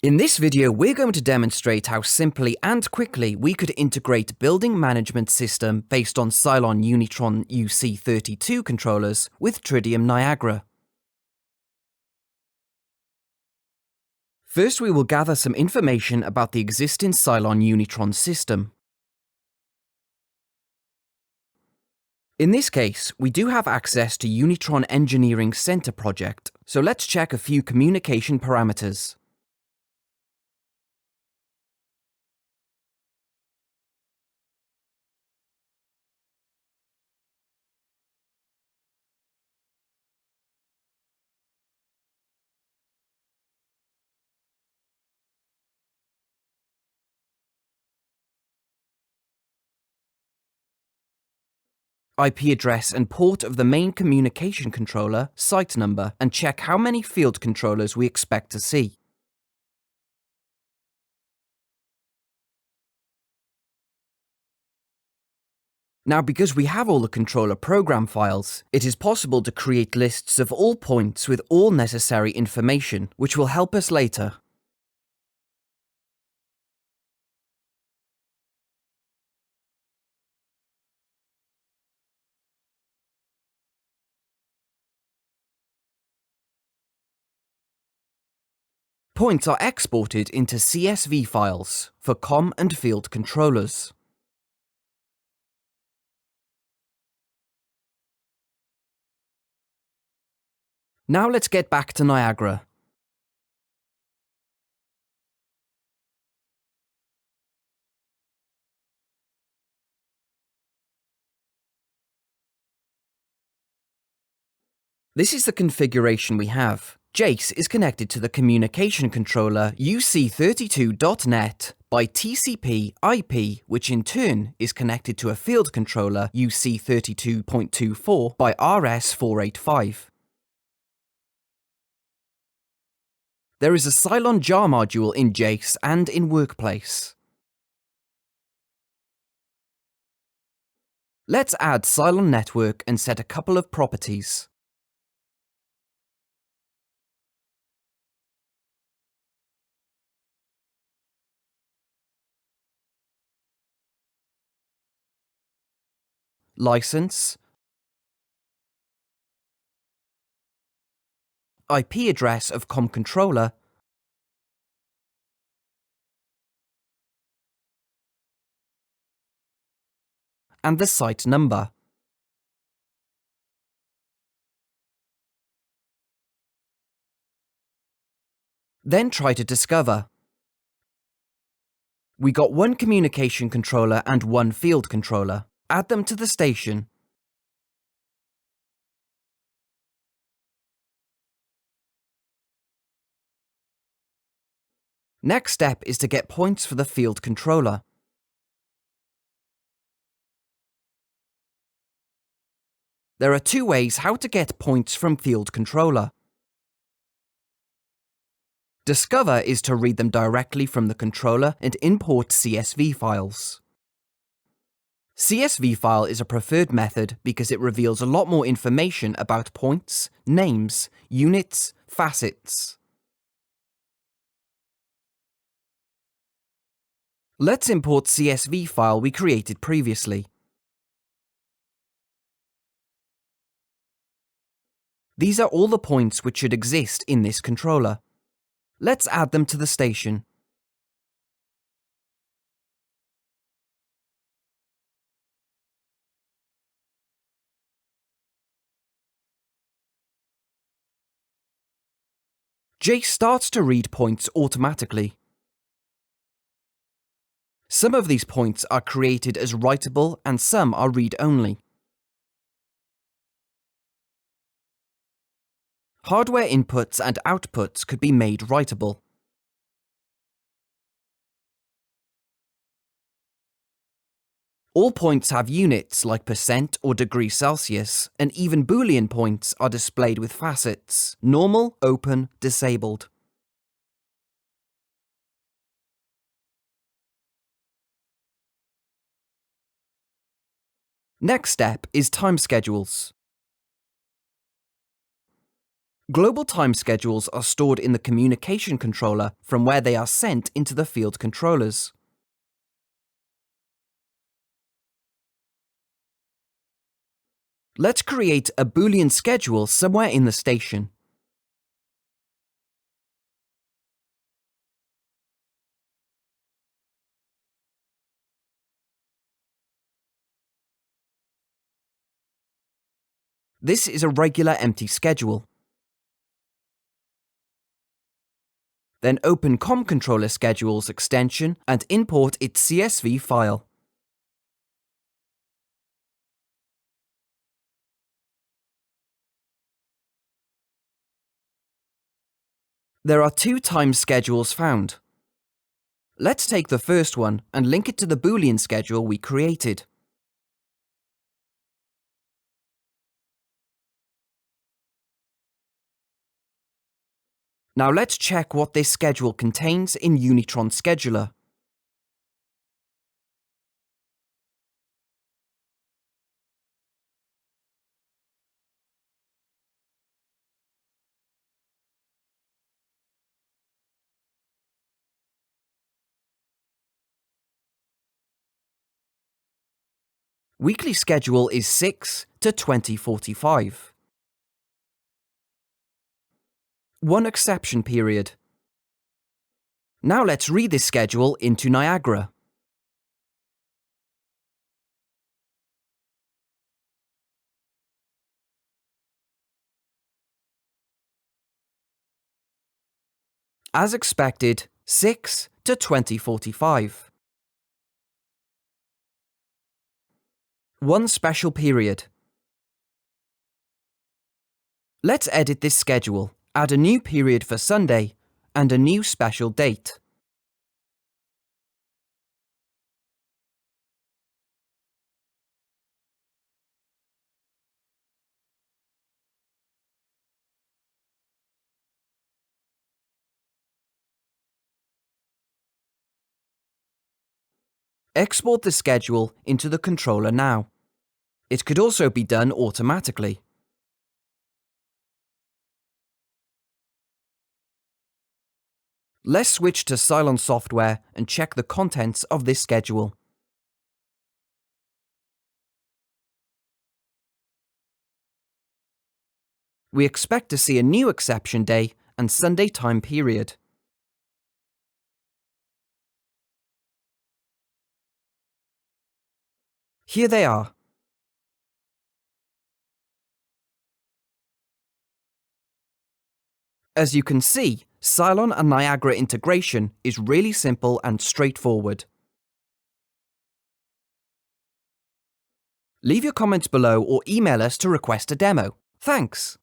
In this video, we're going to demonstrate how simply and quickly we could integrate building management system based on Cylon Unitron UC32 controllers with Tridium Niagara. First, we will gather some information about the existing Cylon Unitron system. In this case, we do have access to Unitron Engineering Center project, so let's check a few communication parameters. IP address and port of the main communication controller, site number, and check how many field controllers we expect to see. Now, because we have all the controller program files, it is possible to create lists of all points with all necessary information, which will help us later. Points are exported into CSV files for COM and field controllers. Now let's get back to Niagara. This is the configuration we have. Jace is connected to the communication controller UC32.net by TCP IP, which in turn is connected to a field controller UC32.24 by RS485. There is a Cylon jar module in Jace and in Workplace. Let's add Cylon Network and set a couple of properties. License, IP address of COM controller, and the site number. Then try to discover. We got one communication controller and one field controller. Add them to the station. Next step is to get points for the field controller. There are two ways how to get points from field controller. Discover is to read them directly from the controller and import CSV files. CSV file is a preferred method because it reveals a lot more information about points, names, units, facets. Let's import CSV file we created previously. These are all the points which should exist in this controller. Let's add them to the station. Jace starts to read points automatically. Some of these points are created as writable and some are read-only. Hardware inputs and outputs could be made writable. All points have units like percent or degree Celsius, and even Boolean points are displayed with facets: normal, open, disabled. Next step is time schedules. Global time schedules are stored in the communication controller from where they are sent into the field controllers. Let's create a Boolean schedule somewhere in the station. This is a regular empty schedule. Then open ComController Schedules extension and import its CSV file. There are 2 time schedules found. Let's take the first one and link it to the Boolean schedule we created. Now let's check what this schedule contains in Unitron Scheduler. Weekly schedule is 6 to 2045. 1 exception period. Now let's read this schedule into Niagara. As expected, 6 to 2045. 1 special period. Let's edit this schedule, add a new period for Sunday, and a new special date. Export the schedule into the controller now. It could also be done automatically. Let's switch to Cylon software and check the contents of this schedule. We expect to see a new exception day and Sunday time period. Here they are. As you can see, Cylon and Niagara integration is really simple and straightforward. Leave your comments below or email us to request a demo. Thanks!